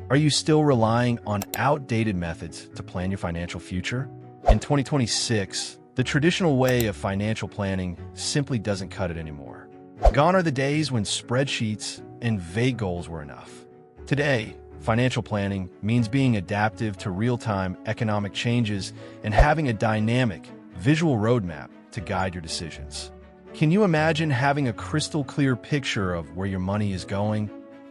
Are you still relying on outdated methods to plan your financial future? In 2026, the traditional way of financial planning simply doesn't cut it anymore. Gone are the days when spreadsheets and vague goals were enough. Today, financial planning means being adaptive to real-time economic changes and having a dynamic, visual roadmap to guide your decisions. Can you imagine having a crystal-clear picture of where your money is going,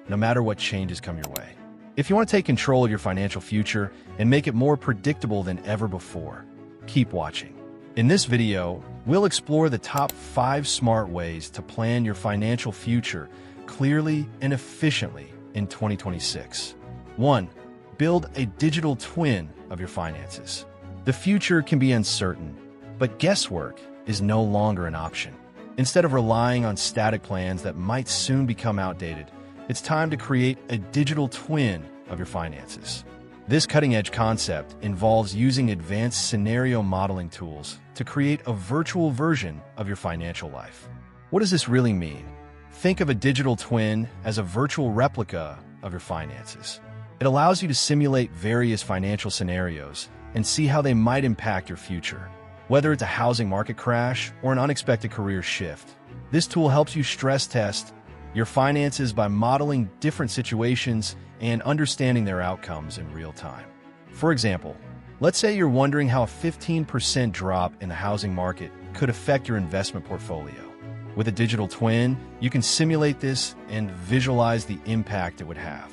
no matter what changes come your way? If you want to take control of your financial future and make it more predictable than ever before, keep watching. In this video, we'll explore the top 5 smart ways to plan your financial future clearly and efficiently in 2026. 1. Build a digital twin of your finances. The future can be uncertain, but guesswork is no longer an option. Instead of relying on static plans that might soon become outdated, it's time to create a digital twin of your finances. This cutting-edge concept involves using advanced scenario modeling tools to create a virtual version of your financial life. What does this really mean? Think of a digital twin as a virtual replica of your finances. It allows you to simulate various financial scenarios and see how they might impact your future. Whether it's a housing market crash or an unexpected career shift, this tool helps you stress test your finances by modeling different situations and understanding their outcomes in real time. For example, let's say you're wondering how a 15% drop in the housing market could affect your investment portfolio. With a digital twin, you can simulate this and visualize the impact it would have.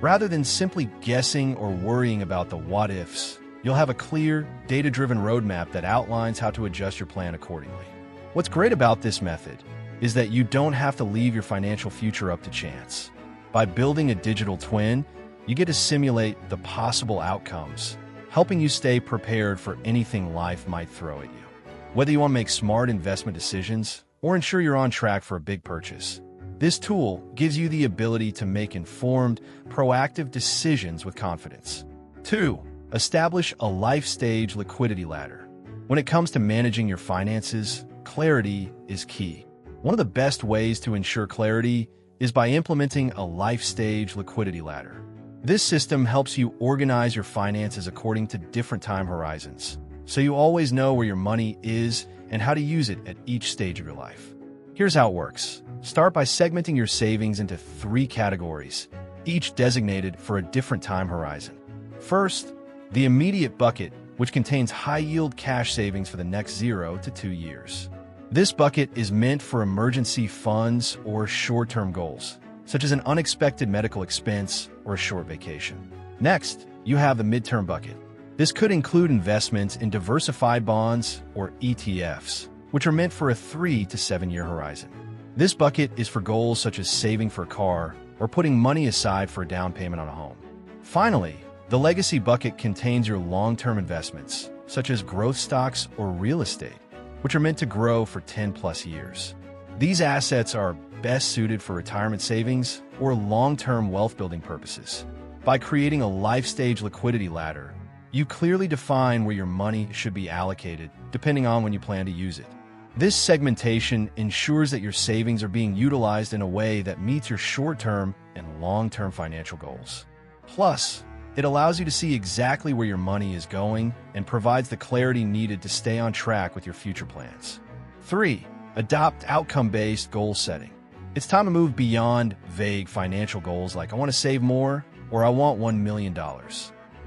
Rather than simply guessing or worrying about the what-ifs, you'll have a clear, data-driven roadmap that outlines how to adjust your plan accordingly. What's great about this method is that you don't have to leave your financial future up to chance. By building a digital twin, you get to simulate the possible outcomes, helping you stay prepared for anything life might throw at you. Whether you want to make smart investment decisions or ensure you're on track for a big purchase, this tool gives you the ability to make informed, proactive decisions with confidence. 2. Establish a Lifestage liquidity ladder. When it comes to managing your finances, clarity is key. One of the best ways to ensure clarity is by implementing a Lifestage liquidity ladder. This system helps you organize your finances according to different time horizons, so you always know where your money is and how to use it at each stage of your life. Here's how it works. Start by segmenting your savings into 3 categories, each designated for a different time horizon. First, the immediate bucket, which contains high-yield cash savings for the next 0 to 2 years. This bucket is meant for emergency funds or short-term goals, such as an unexpected medical expense or a short vacation. Next, you have the midterm bucket. This could include investments in diversified bonds or ETFs, which are meant for a 3 to 7-year horizon. This bucket is for goals such as saving for a car or putting money aside for a down payment on a home. Finally, the legacy bucket contains your long-term investments, such as growth stocks or real estate, which are meant to grow for 10+ years. These assets are best suited for retirement savings or long-term wealth-building purposes. By creating a Lifestage liquidity ladder, you clearly define where your money should be allocated, depending on when you plan to use it. This segmentation ensures that your savings are being utilized in a way that meets your short-term and long-term financial goals. Plus, it allows you to see exactly where your money is going and provides the clarity needed to stay on track with your future plans. 3. Adopt outcome-based goal setting. It's time to move beyond vague financial goals like I want to save more or I want $1 million.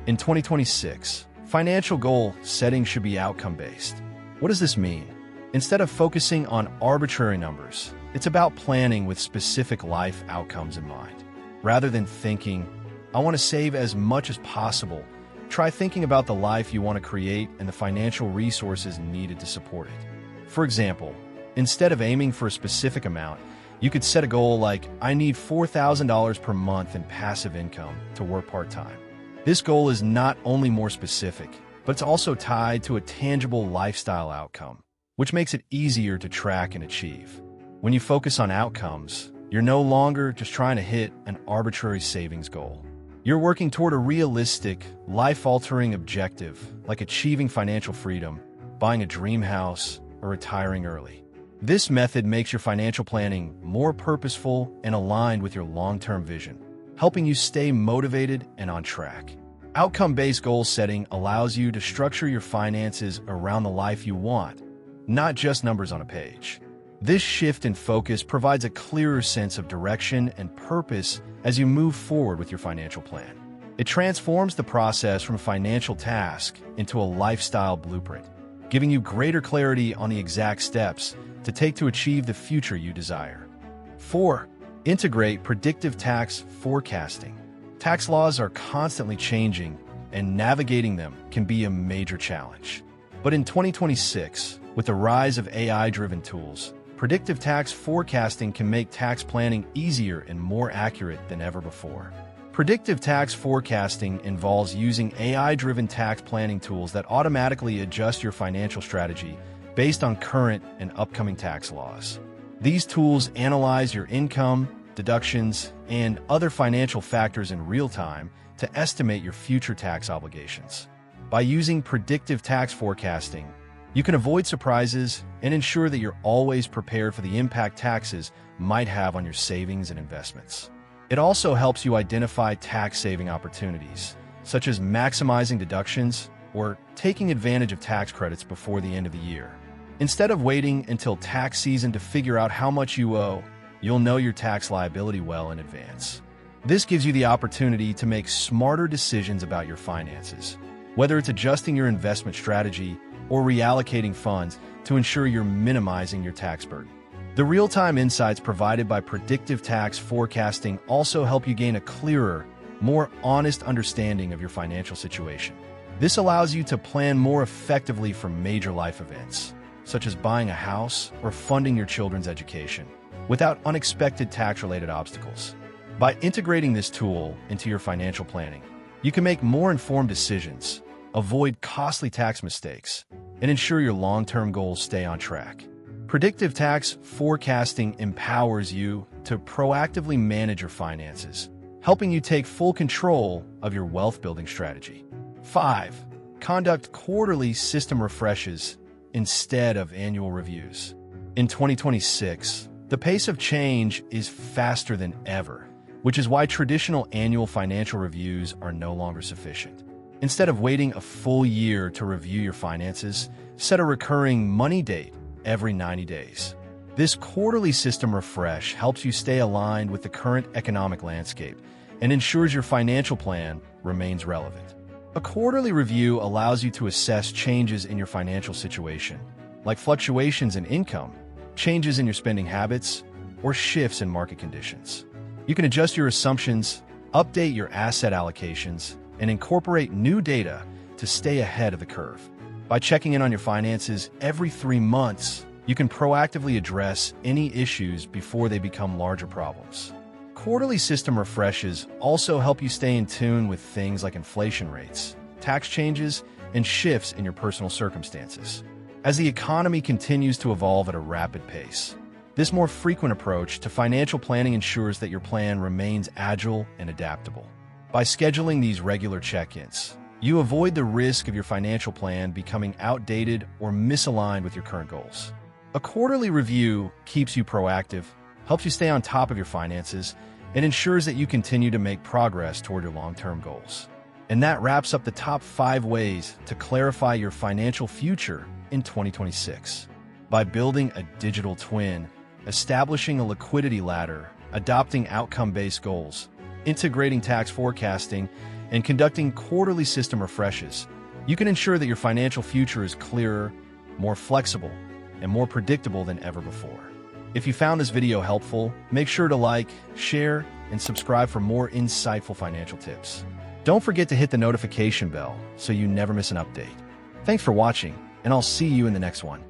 In 2026, financial goal setting should be outcome-based. What does this mean? Instead of focusing on arbitrary numbers, it's about planning with specific life outcomes in mind. Rather than thinking, I want to save as much as possible, try thinking about the life you want to create and the financial resources needed to support it. For example, instead of aiming for a specific amount, you could set a goal like, I need $4,000 per month in passive income to work part-time. This goal is not only more specific, but it's also tied to a tangible lifestyle outcome, which makes it easier to track and achieve. When you focus on outcomes, you're no longer just trying to hit an arbitrary savings goal. You're working toward a realistic, life-altering objective, like achieving financial freedom, buying a dream house, or retiring early. This method makes your financial planning more purposeful and aligned with your long-term vision. helping you stay motivated and on track. Outcome-based goal setting allows you to structure your finances around the life you want, not just numbers on a page. This shift in focus provides a clearer sense of direction and purpose as you move forward with your financial plan. It transforms the process from a financial task into a lifestyle blueprint, giving you greater clarity on the exact steps to take to achieve the future you desire. 4. Integrate predictive tax forecasting. Tax laws are constantly changing, and navigating them can be a major challenge. But in 2026, with the rise of AI-driven tools, predictive tax forecasting can make tax planning easier and more accurate than ever before. Predictive tax forecasting involves using AI-driven tax planning tools that automatically adjust your financial strategy based on current and upcoming tax laws. These tools analyze your income, deductions, and other financial factors in real time to estimate your future tax obligations. By using predictive tax forecasting, you can avoid surprises and ensure that you're always prepared for the impact taxes might have on your savings and investments. It also helps you identify tax-saving opportunities, such as maximizing deductions or taking advantage of tax credits before the end of the year. Instead of waiting until tax season to figure out how much you owe, you'll know your tax liability well in advance. This gives you the opportunity to make smarter decisions about your finances, whether it's adjusting your investment strategy or reallocating funds to ensure you're minimizing your tax burden. The real-time insights provided by predictive tax forecasting also help you gain a clearer, more honest understanding of your financial situation. This allows you to plan more effectively for major life events, such as buying a house or funding your children's education, without unexpected tax-related obstacles. By integrating this tool into your financial planning, you can make more informed decisions, avoid costly tax mistakes, and ensure your long-term goals stay on track. Predictive tax forecasting empowers you to proactively manage your finances, helping you take full control of your wealth-building strategy. 5. Conduct quarterly system refreshes instead of annual reviews. In 2026, the pace of change is faster than ever, which is why traditional annual financial reviews are no longer sufficient. Instead of waiting a full year to review your finances, set a recurring money date every 90 days. This quarterly system refresh helps you stay aligned with the current economic landscape and ensures your financial plan remains relevant. A quarterly review allows you to assess changes in your financial situation, like fluctuations in income, changes in your spending habits, or shifts in market conditions. You can adjust your assumptions, update your asset allocations, and incorporate new data to stay ahead of the curve. By checking in on your finances every 3 months, you can proactively address any issues before they become larger problems. Quarterly system refreshes also help you stay in tune with things like inflation rates, tax changes, and shifts in your personal circumstances. As the economy continues to evolve at a rapid pace, this more frequent approach to financial planning ensures that your plan remains agile and adaptable. By scheduling these regular check-ins, you avoid the risk of your financial plan becoming outdated or misaligned with your current goals. A quarterly review keeps you proactive, helps you stay on top of your finances, and ensures that you continue to make progress toward your long-term goals. And that wraps up the top 5 ways to clarify your financial future in 2026. By building a digital twin, establishing a liquidity ladder, adopting outcome-based goals, integrating tax forecasting, and conducting quarterly system refreshes, you can ensure that your financial future is clearer, more flexible, and more predictable than ever before. If you found this video helpful, make sure to like, share, and subscribe for more insightful financial tips. Don't forget to hit the notification bell so you never miss an update. Thanks for watching, and I'll see you in the next one.